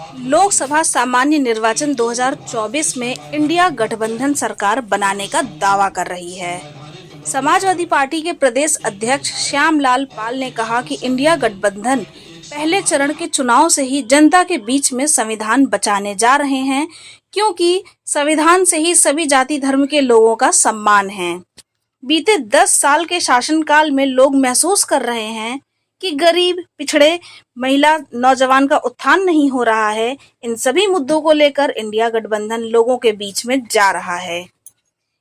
लोकसभा सामान्य निर्वाचन 2024 में इंडिया गठबंधन सरकार बनाने का दावा कर रही है। समाजवादी पार्टी के प्रदेश अध्यक्ष श्यामलाल पाल ने कहा कि इंडिया गठबंधन पहले चरण के चुनाव से ही जनता के बीच में संविधान बचाने जा रहे हैं, क्योंकि संविधान से ही सभी जाति धर्म के लोगों का सम्मान है। बीते 10 साल के शासनकाल में लोग महसूस कर रहे हैं कि गरीब, पिछड़े, महिला, नौजवान का उत्थान नहीं हो रहा है। इन सभी मुद्दों को लेकर इंडिया गठबंधन लोगों के बीच में जा रहा है।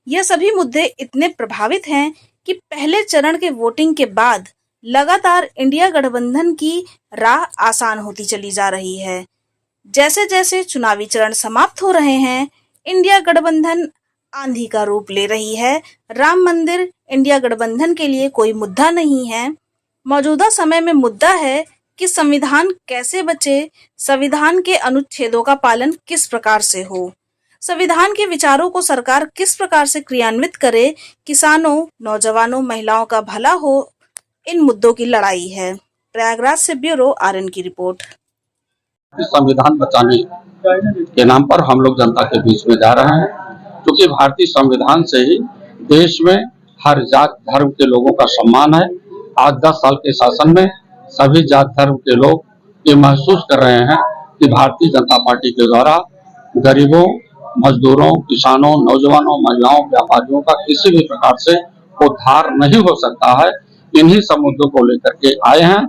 यह सभी मुद्दे इतने प्रभावित हैं कि पहले चरण के वोटिंग के बाद लगातार इंडिया गठबंधन की राह आसान होती चली जा रही है। जैसे जैसे चुनावी चरण समाप्त हो रहे हैं, इंडिया गठबंधन आंधी का रूप ले रही है। राम मंदिर इंडिया गठबंधन के लिए कोई मुद्दा नहीं है। मौजूदा समय में मुद्दा है कि संविधान कैसे बचे, संविधान के अनुच्छेदों का पालन किस प्रकार से हो, संविधान के विचारों को सरकार किस प्रकार से क्रियान्वित करे, किसानों, नौजवानों, महिलाओं का भला हो, इन मुद्दों की लड़ाई है। प्रयागराज से ब्यूरो आरएन की रिपोर्ट। संविधान बचाने के नाम पर हम लोग जनता के बीच में जा रहे हैं, क्योंकि भारतीय संविधान से ही देश में हर जात धर्म के लोगों का सम्मान है। आज 10 साल के शासन में सभी जात धर्म के लोग ये महसूस कर रहे हैं कि भारतीय जनता पार्टी के द्वारा गरीबों, मजदूरों, किसानों, नौजवानों, महिलाओं, व्यापारियों का किसी भी प्रकार से उद्धार नहीं हो सकता है। इन्हीं सब मुद्दों को लेकर के आए हैं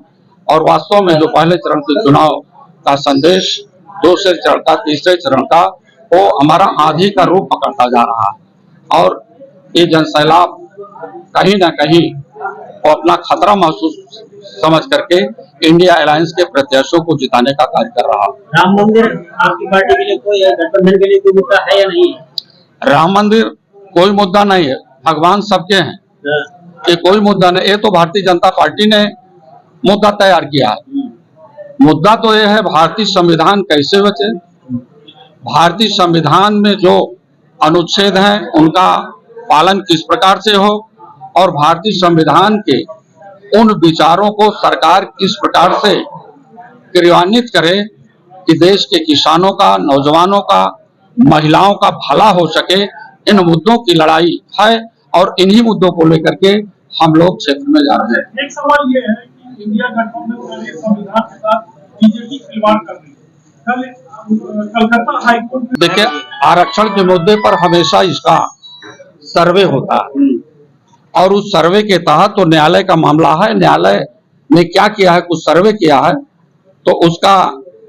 और वास्तव में जो पहले चरण के चुनाव का संदेश दूसरे चरण का, तीसरे चरण का, वो हमारा आंधी का रूप पकड़ता जा रहा है और ये जनसैलाब कहीं ना कहीं वो अपना खतरा महसूस समझ करके इंडिया अलायंस के प्रत्याशियों को जिताने का कार्य कर रहा है। राम मंदिर आपकी पार्टी के लिए कोई गठबंधन के लिए कोई मुद्दा है या नहीं है? राम मंदिर कोई मुद्दा नहीं है, भगवान सबके हैं, ये कोई मुद्दा नहीं। ये तो भारतीय जनता पार्टी ने मुद्दा तैयार किया है। मुद्दा तो ये है भारतीय संविधान कैसे बचे, भारतीय संविधान में जो अनुच्छेद हैं उनका पालन किस प्रकार से हो और भारतीय संविधान के उन विचारों को सरकार किस प्रकार से क्रियान्वित करे कि देश के किसानों का, नौजवानों का, महिलाओं का भला हो सके। इन मुद्दों की लड़ाई है और इन्हीं मुद्दों को लेकर के हम लोग क्षेत्र में जा रहे हैं। एक सवाल ये है कि इंडिया गठबंधन संविधान के साथ बीजेपी खिलवाड़ कर रही है। कल कलकत्ता हाईकोर्ट, देखिए, आरक्षण के मुद्दे पर हमेशा इसका सर्वे होता है और उस सर्वे के तहत तो न्यायालय का मामला है। न्यायालय ने क्या किया है, कुछ सर्वे किया है तो उसका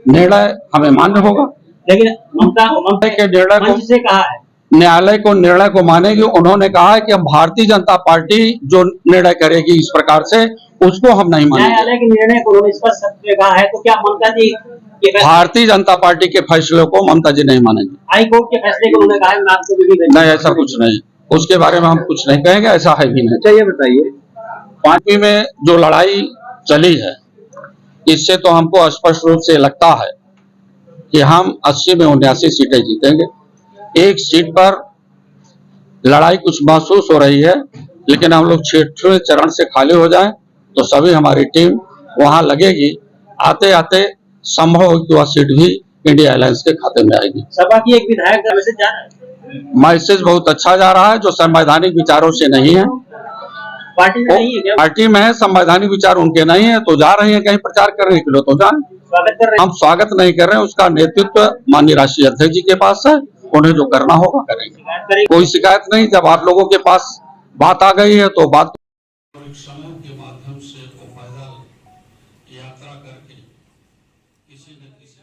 निर्णय हमें मान्य होगा। लेकिन ममता के निर्णय को से कहा है, न्यायालय को निर्णय को मानेगी। उन्होंने कहा है कि हम भारतीय जनता पार्टी जो निर्णय करेगी इस प्रकार से, उसको हम नहीं मानेंगे। न्यायालय के निर्णय को उन्होंने स्पष्ट शब्द में कहा है, तो क्या ममता जी भारतीय जनता पार्टी के फैसले को ममता जी नहीं मानेंगे। हाई कोर्ट के फैसले को उन्होंने कहा है, मैं आपको भी नहीं, ऐसा कुछ नहीं, उसके बारे में हम कुछ नहीं कहेंगे, ऐसा है भी नहीं। अच्छा ये बताइए, पार्टी में जो लड़ाई चली है इससे तो हमको स्पष्ट रूप से लगता है कि हम 80 में 79 सीटें जीतेंगे। एक सीट पर लड़ाई कुछ महसूस हो रही है, लेकिन हम लोग 6वें चरण से खाली हो जाएं तो सभी हमारी टीम वहां लगेगी। आते आते संभव हो कि वह सीट भी इंडिया अलायंस के खाते में आएगी। सभा की एक विधायक का मैसेज जा रहा है, मैसेज बहुत अच्छा जा रहा है, जो संवैधानिक विचारों से नहीं है। पार्टी में नहीं है क्या? पार्टी में है, संवैधानिक विचार उनके नहीं है तो जा रही है कहीं प्रचार करने के लिए, तो जाए। स्वागत कर रहे हैं। हम स्वागत नहीं कर रहे हैं, उसका नेतृत्व माननीय राष्ट्रीय अध्यक्ष जी के पास है, उन्हें जो करना होगा करेंगे। कोई शिकायत नहीं, जब आप लोगों के पास बात आ गई है तो बात समूह के माध्यम से वो पैदल यात्रा करके किसी न किसी